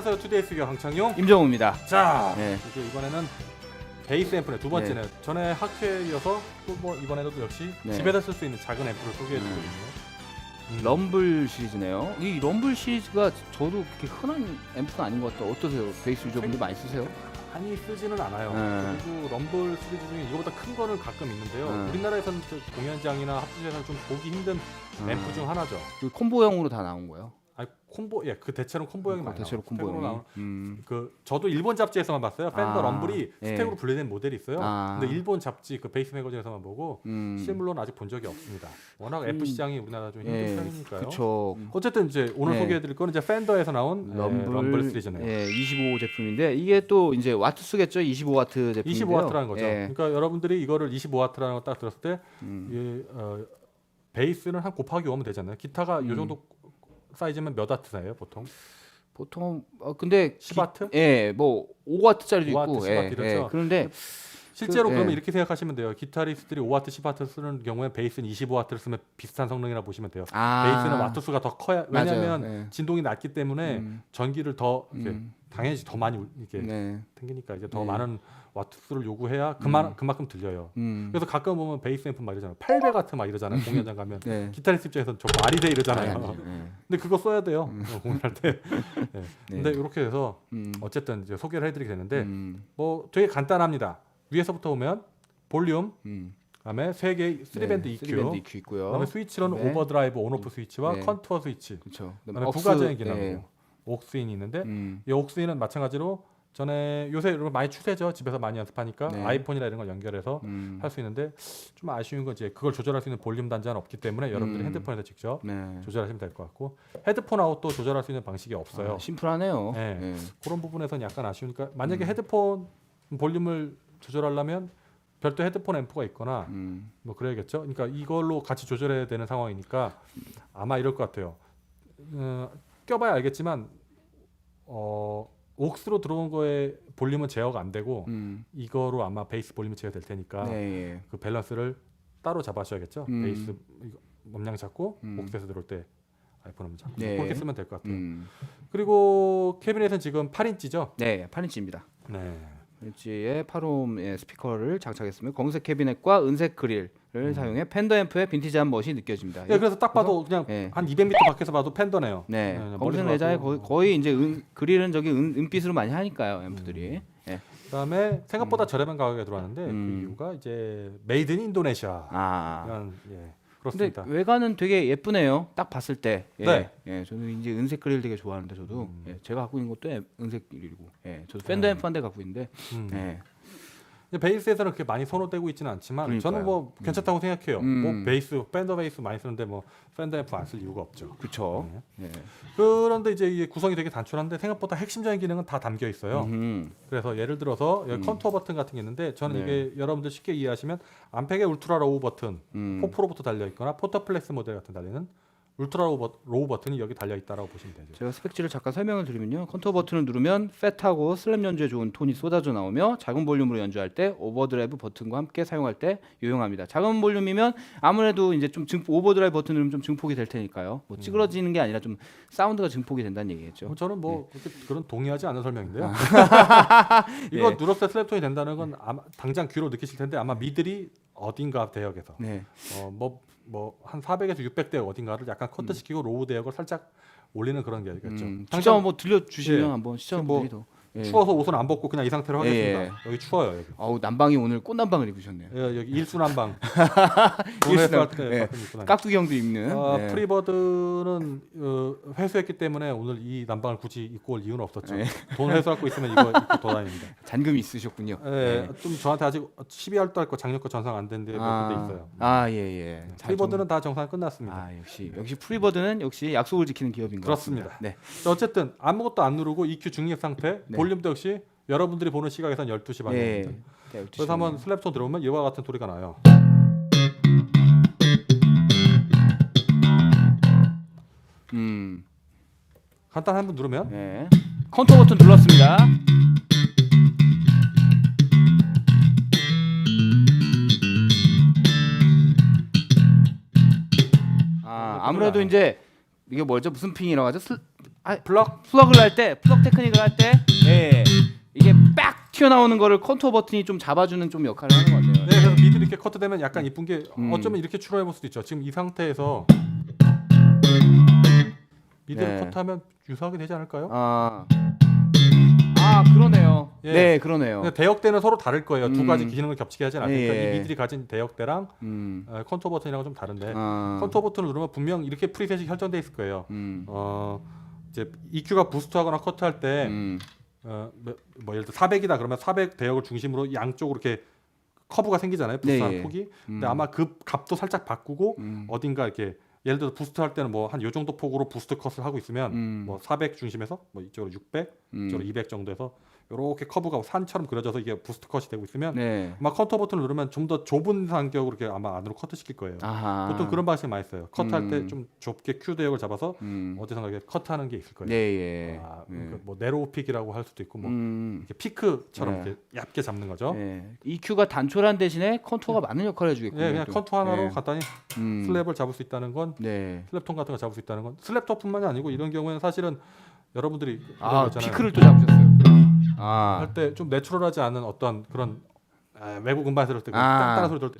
안녕하세요. 투데이 스기어 강창용. 임정우입니다. 자, 네. 이제 이번에는 베이스 앰프네. 두 번째네. 네. 전에 하크에 이어서 또 뭐 이번에도 역시 네. 집에서 쓸 수 있는 작은 앰프를 소개해드리고 있네요. 럼블 시리즈네요. 이 럼블 시리즈가 저도 그렇게 흔한 앰프는 아닌 것 같아요. 어떠세요? 베이스 유저분들 많이 쓰세요? 많이 쓰지는 않아요. 네. 그리고 럼블 시리즈 중에 이거보다 큰 거는 가끔 있는데요. 네. 우리나라에서는 공연장이나 합주에서는 좀 보기 힘든 앰프 중 하나죠. 그 콤보형으로 다 나온 거예요. 아니 콤보, 그 대체로 콤보형이 많아요. 대체로 스택으로 콤보형이. 나오는 그 저도 일본 잡지에서만 봤어요. 팬더 럼블이 예. 스택으로 분리된 모델이 있어요. 아. 근데 일본 잡지 그 베이스 매거진에서만 보고 실물로는 아직 본 적이 없습니다. 워낙 앰프 시장이 우리나라 좀 힘든 예, 편이니까요. 그렇죠. 어쨌든 이제 오늘 네. 소개해드릴 거는 이제 팬더에서 나온 럼블 시리즈네요. 예, 25 제품인데 이게 또 이제 와트 쓰겠죠? 25와트 제품인데요. 25W라는 거죠. 예. 그러니까 여러분들이 이거를 25W라는 거 딱 들었을 때 베이스는 한 곱하기 5면 되잖아요. 기타가 이 정도 사이즈면 몇 와트예요, 보통? 보통 근데 10와트? 예, 뭐 5와트짜리도 5와트, 있고 10와트 이렇죠. 그런데 실제로 그러면 예. 이렇게 생각하시면 돼요. 기타리스트들이 5와트, 10와트 쓰는 경우에 베이스는 25와트를 쓰면 비슷한 성능이라 보시면 돼요. 베이스는 와트 수가 더 커야, 왜냐하면 맞아요. 예. 진동이 낮기 때문에 전기를 더 이렇게 당연히 더 많이 이렇게 네. 생기니까 이제 더 네. 많은 와트 수를 요구해야 그만큼 들려요. 그래서 가끔 보면 베이스 앰프 막 이러잖아요. 800와트 막 이러잖아요. 공연장 가면 네. 기타리스트 입장에서는 저 말이 돼 이러잖아요. 아니죠. 예. 근데 그거 써야 돼요. 공연할 때. 네. 네. 근데 이렇게 해서 어쨌든 이제 소개를 해드리게 되는데 뭐 되게 간단합니다. 위에서부터 보면 볼륨, 그다음에 3개 3밴드 EQ, 3밴드 EQ 있고요. 그다음에 스위치로는 네. 오버드라이브 온오프 스위치와 네. 컨투어 스위치, 그렇죠. 그다음에 부가적인 기능, 옥스인이 있는데 이 옥스인은 마찬가지로 전에 요새 여러분 많이 추세죠. 집에서 많이 연습하니까 네. 아이폰이나 이런 걸 연결해서 할 수 있는데 좀 아쉬운 건 이제 그걸 조절할 수 있는 볼륨 단자는 없기 때문에 여러분들이 핸드폰에서 직접 네. 조절하시면 될 것 같고 헤드폰 아웃도 조절할 수 있는 방식이 없어요. 심플하네요. 네. 네. 그런 부분에서는 약간 아쉬우니까 만약에 헤드폰 볼륨을 조절하려면 별도 헤드폰 앰프가 있거나 뭐 그래야겠죠. 그러니까 이걸로 같이 조절해야 되는 상황이니까 아마 이럴 것 같아요. 껴봐야 알겠지만 옥스로 들어온 거에 볼륨은 제어가 안 되고 이거로 아마 베이스 볼륨이 제어될 테니까 네. 그 밸런스를 따로 잡아셔야겠죠. 베이스 이거 음량 잡고 옥스에서 들어올 때 아이폰 음량 잡고 네. 그렇게 쓰면 될 것 같아요. 그리고 캐비넷은 지금 8인치죠. 네, 8인치입니다. 네. 8인치의 8옴 스피커를 장착했으면 검은색 캐비넷과 은색 그릴을 사용해 팬더 앰프의 빈티지한 멋이 느껴집니다. 네, 그래서 딱 봐도 그냥 네. 한 200m 밖에서 봐도 팬더네요. 네, 멀리서 검은색 내장에 봐도. 거의 이제 그릴은 저기 은빛으로 많이 하니까요, 앰프들이. 네. 그다음에 생각보다 저렴한 가격에 들어왔는데 그 이유가 이제 메이드 인 인도네시아. 이런 근데 그렇습니다. 외관은 되게 예쁘네요. 딱 봤을 때. 예. 네. 예, 저는 이제 은색 그릴 되게 좋아하는데 저도 예, 제가 갖고 있는 것도 은색 그릴이고. 예, 저도 팬더 앰프 한 대 갖고 있는데. 예. 베이스에서는 그렇게 많이 선호되고 있지는 않지만 그러니까요. 저는 뭐 괜찮다고 생각해요. 뭐 베이스, 팬더 베이스 많이 쓰는데 뭐 팬더 앰프 안 쓸 이유가 없죠. 그렇죠. 예. 그런데 이제 이게 구성이 되게 단순한데 생각보다 핵심적인 기능은 다 담겨 있어요. 그래서 예를 들어서 여기 컨투어 버튼 같은 게 있는데 저는 네. 이게 여러분들 쉽게 이해하시면 암팩에 울트라 로우 버튼, 4프로부터 달려 있거나 포터플렉스 모델 같은 달리는 울트라 로우 버튼이 여기 달려 있다라고 보시면 되죠. 제가 스펙지를 잠깐 설명을 드리면요. 컨투어 버튼을 누르면 팻하고 슬랩 연주에 좋은 톤이 쏟아져 나오며 작은 볼륨으로 연주할 때 오버드라이브 버튼과 함께 사용할 때 유용합니다. 작은 볼륨이면 아무래도 이제 좀 오버드라이브 버튼 누르면 좀 증폭이 될 테니까요. 뭐 찌그러지는 게 아니라 좀 사운드가 증폭이 된다는 얘기겠죠. 저는 뭐 그렇게 그런 동의하지 않는 설명인데요. 이거 예. 눌렀을 때 슬랩톤이 된다는 건 아마 당장 귀로 느끼실 텐데 아마 미들이 어딘가 대역에서 네. 뭐 한 400에서 600대역 어딘가를 약간 커트시키고 로우 대역을 살짝 올리는 그런 게 있겠죠. 직접 한번 들려주시면 예. 한번 지금 뭐 시청자분들도 추워서 옷은 안 벗고 그냥 이 상태로 하겠습니다. 예. 여기 추워요. 여기. 아우 난방이 오늘 꽃난방을 입으셨네요. 여기 일수난방. 일수난- 때 예. 깍두기 형도 입는. 예. 프리버드는 회수했기 때문에 오늘 이 난방을 굳이 입고 올 이유는 없었죠. 예. 돈 회수할 거 있으면 이거 입고 돌아다닙니다. 잔금이 있으셨군요. 예, 좀 저한테 아직 12월도 할 거 작년 거 전상 안 됐는데 몇 군데 있어요. 예. 프리버드는 다 정상 끝났습니다. 역시 프리버드는 역시 약속을 지키는 기업인 것 그렇습니다. 같습니다. 네. 자, 어쨌든 아무것도 안 누르고 EQ 중립 상태, 네. 볼륨도 역시 여러분들이 보는 시각에선 12시 반입니다. 네. 그래서 한번 슬랩톤 들어오면 이와 같은 소리가 나요. 간단 한번 누르면 네. 컨트롤 버튼 눌렀습니다. 아무래도 이제 이게 뭐죠? 무슨 핑이라고 하죠? 플러그를 할 때, 플러그 테크닉을 할 때, 예, 이게 빡 튀어나오는 거를 컨투어 버튼이 좀 잡아주는 좀 역할을 하는 것 같아요. 네, 그래서 미드 이렇게 커트되면 약간 이쁜 게 어쩌면 이렇게 추론해 볼 수도 있죠. 지금 이 상태에서 미드를 네. 커트하면 유사하게 되지 않을까요? 그러네요. 예. 네, 그러네요. 근데 대역대는 서로 다를 거예요. 두 가지 기능을 겹치게 하진 않으니까 예. 이 미들이 가진 대역대랑 컨투어 버튼이랑은 좀 다른데 아, 컨투어 버튼을 누르면 분명 이렇게 프리셋이 설정돼 있을 거예요. 음, 이제 EQ가 부스트하거나 커트할 때 뭐 예를 들어 400이다 그러면 400 대역을 중심으로 양쪽으로 이렇게 커브가 생기잖아요. 부스트하는 네, 예. 폭이. 근데 아마 그 값도 살짝 바꾸고 어딘가 이렇게 예를 들어 부스트 할 때는 뭐 한 요 정도 폭으로 부스트 컷을 하고 있으면 뭐 400 중심에서 뭐 이쪽으로 600, 이쪽으로 200 정도에서 이렇게 커브가 산처럼 그려져서 이게 부스트 컷이 되고 있으면 네. 아마 컨터 버튼을 누르면 좀 더 좁은 간격으로 이렇게 아마 안으로 커트 시킬 거예요. 아하. 보통 그런 방식 많이 써요. 커트할 때 좀 좁게 큐 대역을 잡아서 음. 어디선가 이렇게 커트하는 게 있을 거예요. 네, 예. 그러니까 뭐 네로우 픽이라고 할 수도 있고 뭐 이렇게 피크처럼 네. 이렇게 얇게 잡는 거죠. 네. EQ가 단촐한 대신에 컨투어가 많은 역할을 해주겠군요. 예, 그냥 또. 컨투어 하나로 네. 간단히 음. 슬랩을 잡을 수 있다는 건 네. 슬랩톤 같은 거 잡을 수 있다는 건 슬랩톤뿐만이 아니고 이런 경우에는 사실은 여러분들이 그런 거 있잖아요. 피크를 또 잡으셨어요. 할 때 좀 내추럴하지 않은 어떤 그런 외국 음반 들을 때 아. 딴딴한 소리 들을 때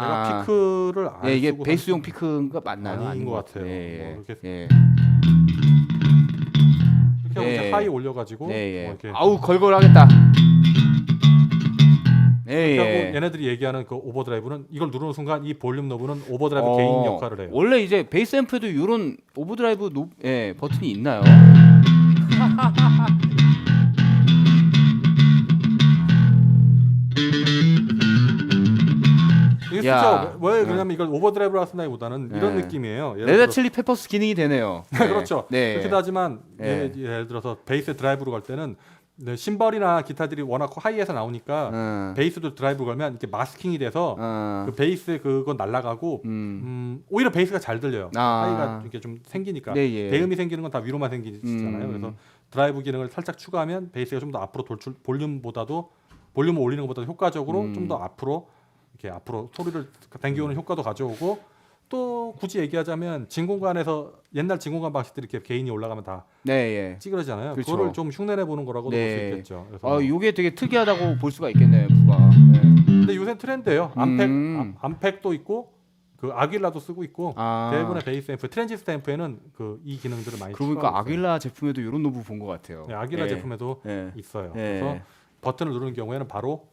제가 피크를 안 예, 이게 쓰고 베이스용 피크가 맞나요? 아닌 것 것 같아요. 예, 뭐 이렇게 예. 이렇게 하고 예. 이제 하이 올려가지고 네, 예. 뭐 이렇게 아우 걸걸하겠다. 예, 이렇게 하고 예. 얘네들이 얘기하는 그 오버드라이브는 이걸 누르는 순간 이 볼륨 노브는 오버드라이브 어, 개인 역할을 해요. 원래 이제 베이스 앰프에도 이런 오버드라이브 버튼이 있나요? 이게 야. 진짜 왜 그러냐면 이걸 오버드라이브라 쓴다기보다는 이런 네. 느낌이에요. 예를 레드 들어- 칠리 페퍼스 기능이 되네요. 그렇죠. 네. 그렇기도 하지만 네. 예를 들어서 베이스 드라이브로 갈 때는 네, 심벌이나 기타들이 워낙 하이에서 나오니까 베이스도 드라이브 걸면 이렇게 마스킹이 돼서 그 베이스 그건 날아가고 오히려 베이스가 잘 들려요. 하이가 이렇게 좀 생기니까 네, 예. 대음이 생기는 건 다 위로만 생기잖아요. 그래서 드라이브 기능을 살짝 추가하면 베이스가 좀 더 앞으로 돌출 볼륨을 올리는 것보다 효과적으로 좀 더 앞으로 이렇게 앞으로 소리를 당겨오는 효과도 가져오고 또 굳이 얘기하자면 진공관에서 옛날 진공관 방식들이 이렇게 개인이 올라가면 다 네, 예. 찌그러지잖아요. 그렇죠. 그거를 좀 흉내내 보는 거라고도 볼 수 네. 있겠죠. 그래서 요게 되게 특이하다고 볼 수가 있겠네요, 앰프가. 네. 근데 요새 트렌드예요. 암팩도 있고 그 아길라도 쓰고 있고 대부분의 베이스 앰프, 트랜지스터 앰프에는 그 이 기능들을 많이 그러니까 추가하고 있어요. 아길라 제품에도 이런 노브 본 것 같아요. 네, 아길라 예. 제품에도 예. 있어요. 예. 그래서 버튼을 누르는 경우에는 바로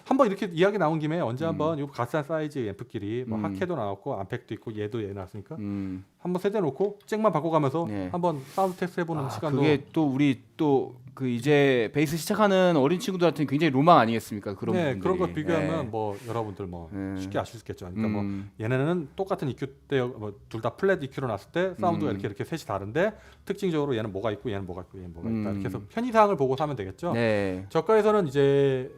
한번 이렇게 이야기 나온 김에 언제 한번 요 같은 사이즈 앰프끼리 뭐 하케도 나왔고 암팩도 있고 얘도 얘 나왔으니까 한번 세대 놓고 잭만 바꿔가면서 네. 한번 사운드 테스트 해보는 시간도 그게 또 우리 또 그 이제 베이스 시작하는 어린 친구들한테는 굉장히 로망 아니겠습니까? 그런 네, 부분들이. 그런 거 비교하면 예. 뭐 여러분들 뭐 네. 쉽게 아실 수 있겠죠. 그러니까 뭐 얘네는 똑같은 EQ 때 뭐 둘 다 플랫 EQ로 놨을 때 사운드가 이렇게 셋이 다른데 특징적으로 얘는 뭐가 있고 얘는 뭐가 있고 얘는 뭐가 있다. 이렇게 해서 편의사항을 보고 사면 되겠죠. 네. 저가에서는 이제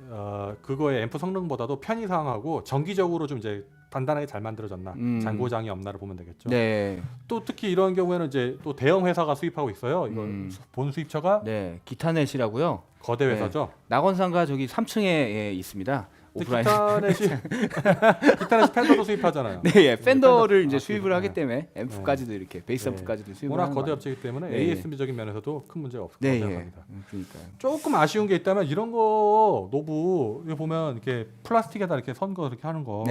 그거의 앰프 성능보다도 편의사항하고 정기적으로 좀 이제 단단하게 잘 만들어졌나 잔고장이 없나를 보면 되겠죠. 네. 또 특히 이런 경우에는 이제 또 대형 회사가 수입하고 있어요. 이거 본 수입처가 네. 기타넷이라고요. 거대 회사죠. 낙원상가 저기 3층에 있습니다. 근데 오프라인. 기타넷이 팬더도 수입하잖아요. 네, 예. 팬더를 팬더. 이제 수입을 네. 하기 때문에 앰프까지도 이렇게 베이스 네. 앰프까지도 수입을 워낙 하는 거대 거 업체이기 때문에 네. ASMB적인 면에서도 큰 문제가 없을 네, 거라고 예. 생각합니다. 그러니까요. 조금 아쉬운 게 있다면 이런 거 노브 이거 보면 이렇게 플라스틱에다 이렇게 선 거 이렇게 하는 거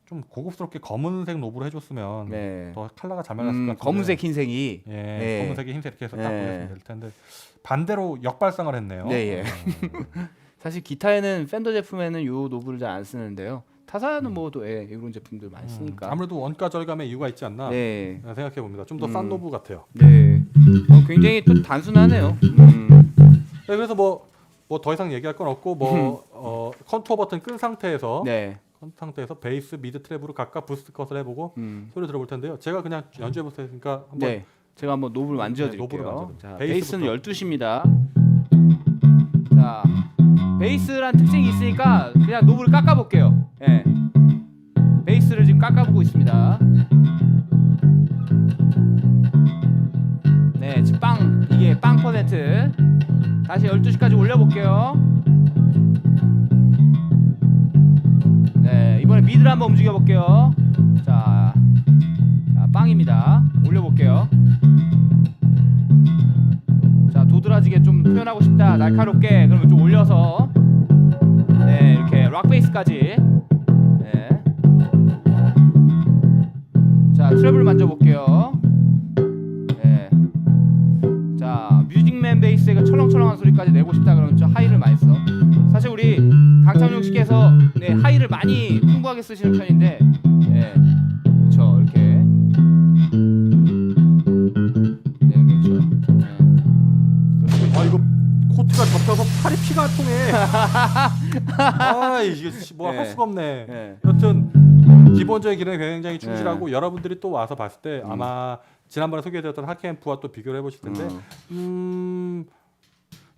좀 네. 고급스럽게 검은색 노브로 해줬으면 네. 더 컬러가 잘 맞았을 것 같은데 검은색 흰색이 예, 네. 검은색이 흰색 이렇게 해서 딱 네. 보냈으면 될 텐데 반대로 역발상을 했네요. 네, 예. 사실 기타에는 팬더 제품에는 요 노브를 잘 안 쓰는데요. 타사는 뭐또 이런 제품들 많이 쓰니까. 아무래도 원가 절감의 이유가 있지 않나 네. 생각해 봅니다. 좀 더 싼 노브 같아요. 네. 굉장히 또 단순하네요. 네, 그래서 뭐 더 이상 얘기할 건 없고 컨투어 버튼 끈 상태에서 네. 베이스, 미드 트랩으로 각각 부스트 컷을 해보고 소리 들어볼 텐데요. 제가 그냥 연주해 볼 테니까 한번 네. 제가 한번 노브를 만져 네, 노브를 드릴게요. 만져드릴게요. 자, 베이스부터. 베이스는 12시입니다. 자, 베이스란 특징이 있으니까 그냥 노브를 깎아 볼게요. 예. 베이스를 지금 깎아 보고 있습니다. 네, 지금 이게 빵 퍼센트. 다시 12시까지 올려 볼게요. 네. 네, 이번에 미드를 한번 움직여 볼게요. 자, 빵입니다. 올려볼게요. 자, 도드라지게 좀 표현하고 싶다. 날카롭게. 그러면 좀 올려서 네, 이렇게 락 베이스까지. 네. 자, 트래블 만져볼게요. 네. 자, 뮤직맨 베이스의 그 철렁철렁한 소리까지 내고 싶다 그러면 좀 하이를 많이 써. 사실 우리 강창용 씨께서 네, 하이를 많이 풍부하게 쓰시는 편인데, 네, 그렇죠, 이렇게. 네, 그렇죠. 네. 아 이거 코트가 접혀서 팔이 피가 통해. 아 이게 뭐 할 네. 수가 없네. 네. 여튼 기본적인 기능에 굉장히 충실하고 여러분들이 또 와서 봤을 때 아마 지난번에 소개해드렸던 하키앰프와 또 비교를 해보실 텐데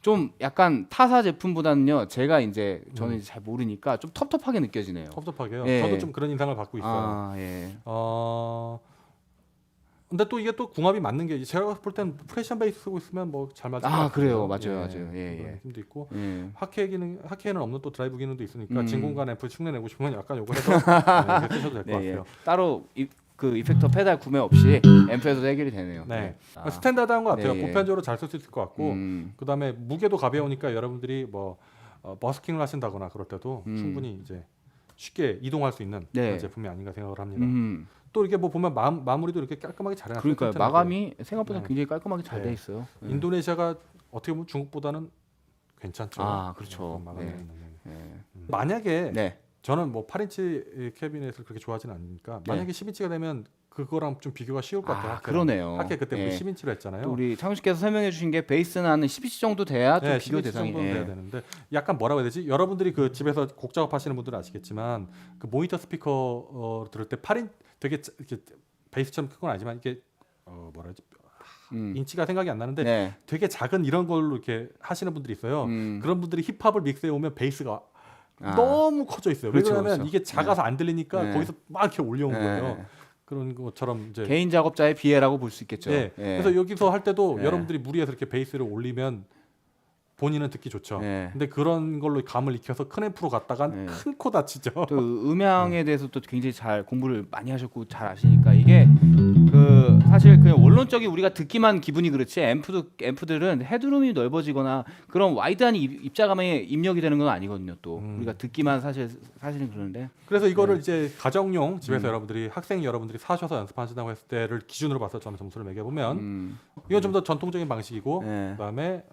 좀 약간 타사 제품보다는요. 제가 이제 저는 이제 잘 모르니까 좀 텁텁하게 느껴지네요. 텁텁하게요. 예. 저도 좀 그런 인상을 받고 있어요. 아, 예. 근데 또 이게 또 궁합이 맞는 게 제가 볼 땐 프레션 베이스 쓰고 있으면 뭐 잘 맞을 것 아, 같아요. 그래요. 맞아요. 맞아요. 예, 그런 예. 느낌도 있고 예. 하키에는 없는 또 드라이브 기능도 있으니까 진공관 앰프 흉내내고 싶으면 약간 요거 해서 이렇게 쓰셔도 될 것 네, 예. 같아요. 따로 그 이펙터 페달 구매 없이 앰프에서도 해결이 되네요. 네. 아. 스탠다드한 것 같아요. 네, 예. 보편적으로 잘 쓸 수 있을 것 같고 그다음에 무게도 가벼우니까 여러분들이 뭐 버스킹을 하신다거나 그럴 때도 충분히 이제 쉽게 이동할 수 있는 네. 그런 제품이 아닌가 생각을 합니다. 또 이렇게 뭐 보면 마무리도 이렇게 깔끔하게 잘 해놨어요. 그러니까요. 튼튼하게. 마감이 생각보다 네. 굉장히 깔끔하게 잘 네. 돼 있어요. 네. 인도네시아가 어떻게 보면 중국보다는 괜찮죠. 아, 그렇죠. 마감이 네. 있는 게. 네. 만약에 네. 저는 뭐 8인치 캐비넷을 그렇게 좋아하지는 않으니까 만약에 10인치가 되면 그거랑 좀 비교가 쉬울 것 같아요. 아, 그러네요. 하케 그때 예. 10인치로 했잖아요. 또 우리 창훈 씨께서 설명해 주신 게 베이스는 한 12시 정도 돼야 좀 네, 비교 12인치 대상이 정도는 돼야 되는데 약간 뭐라고 해야 되지? 여러분들이 그 집에서 곡 작업하시는 분들은 아시겠지만 그 모니터 스피커 들을 때 8인 되게 이렇게 베이스처럼 큰 건 아니지만 이게 뭐라 하지? 인치가 생각이 안 나는데 네. 되게 작은 이런 걸로 이렇게 하시는 분들이 있어요. 그런 분들이 힙합을 믹스해 오면 베이스가 너무 커져 있어요. 그렇죠, 왜 그러냐면 그렇죠. 이게 작아서 안 들리니까 네. 거기서 막 이렇게 올려온 네. 거예요. 그런 것처럼 이제 개인 작업자의 비애라고 볼 수 있겠죠. 네. 예. 그래서 여기서 할 때도 네. 여러분들이 무리해서 이렇게 베이스를 올리면 본인은 듣기 좋죠. 네. 근데 그런 걸로 감을 익혀서 큰 앰프로 갔다가 네. 큰 코 다치죠. 또 음향에 대해서 또 굉장히 잘 공부를 많이 하셨고 잘 아시니까 이게 그 사실 그냥 원론적인 우리가 듣기만 기분이 그렇지 앰프들은 헤드룸이 넓어지거나 그런 와이드한 입자감에 입력이 되는 건 아니거든요. 또 우리가 듣기만 사실은 그러는데 그래서 이거를 이제 가정용 집에서 여러분들이 학생 여러분들이 사셔서 연습하신다고 했을 때를 기준으로 봐서 저는 점수를 매겨보면 이건 좀 더 전통적인 방식이고 네. 그다음에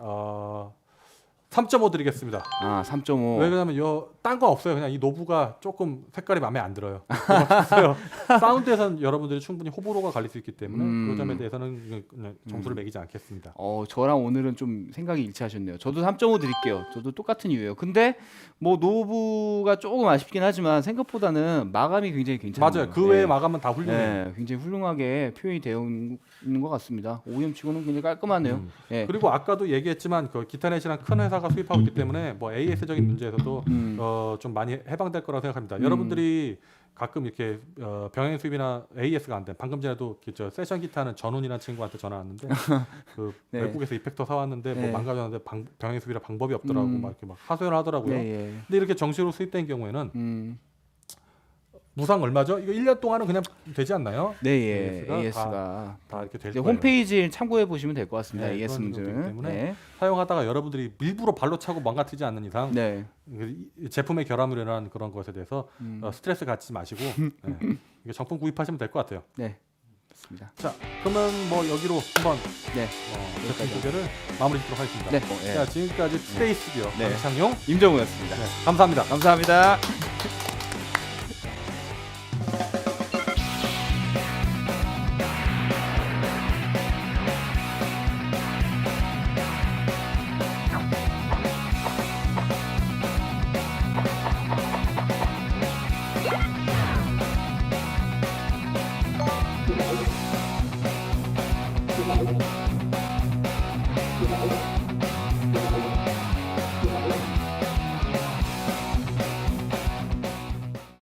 3.5 드리겠습니다. 아 3.5. 왜 그러냐면 딴 거 없어요. 그냥 이 노브가 조금 색깔이 마음에 안 들어요. 없어요. 사운드에서는 여러분들이 충분히 호불호가 갈릴 수 있기 때문에 그 점에 대해서는 그냥 점수를 매기지 않겠습니다. 저랑 오늘은 좀 생각이 일치하셨네요. 저도 3.5 드릴게요. 저도 똑같은 이유예요. 근데 뭐 노브가 조금 아쉽긴 하지만 생각보다는 마감이 굉장히 괜찮아요. 맞아요. 그 외의 마감은 다 훌륭해요. 네, 굉장히 훌륭하게 표현이 되어 있는 것 같습니다. OEM 치고는 굉장히 깔끔하네요. 예. 그리고 아까도 얘기했지만 그 기타넷이랑 큰 회사가 수입하고 있기 때문에 뭐 AS적인 문제에서도 좀 많이 해방될 거라고 생각합니다. 여러분들이 가끔 이렇게 병행 수입이나 AS가 안 돼. 방금 전에도 저 세션 기타는 전훈이라는 친구한테 전화 왔는데 그 네. 외국에서 이펙터 사왔는데 뭐 네. 망가졌는데 병행 수입이라 방법이 없더라고 막 이렇게 막 하소연을 하더라고요. 네, 예. 근데 이렇게 정식으로 수입된 경우에는 무상 얼마죠? 이거 1년 동안은 그냥 되지 않나요? 네, 예. AS가 AS가 다 이렇게 될 이제 거예요. 홈페이지 참고해 보시면 될 것 같습니다. 네, AS 그런 정도이기 문제는. 때문에 네. 사용하다가 여러분들이 일부러 발로 차고 망가뜨리지 않는 이상 네. 이 제품의 결함으로 인한 그런 것에 대해서 스트레스 갖지 마시고 네. 이게 정품 구입하시면 될 것 같아요. 네. 맞습니다. 자, 그러면 뭐 여기로 한번 네. 제품 소개를 마무리 짓도록 하겠습니다. 네. 예. 자, 지금까지 투데이 스튜디오 네. 강창용 임정우였습니다. 감사합니다. 감사합니다.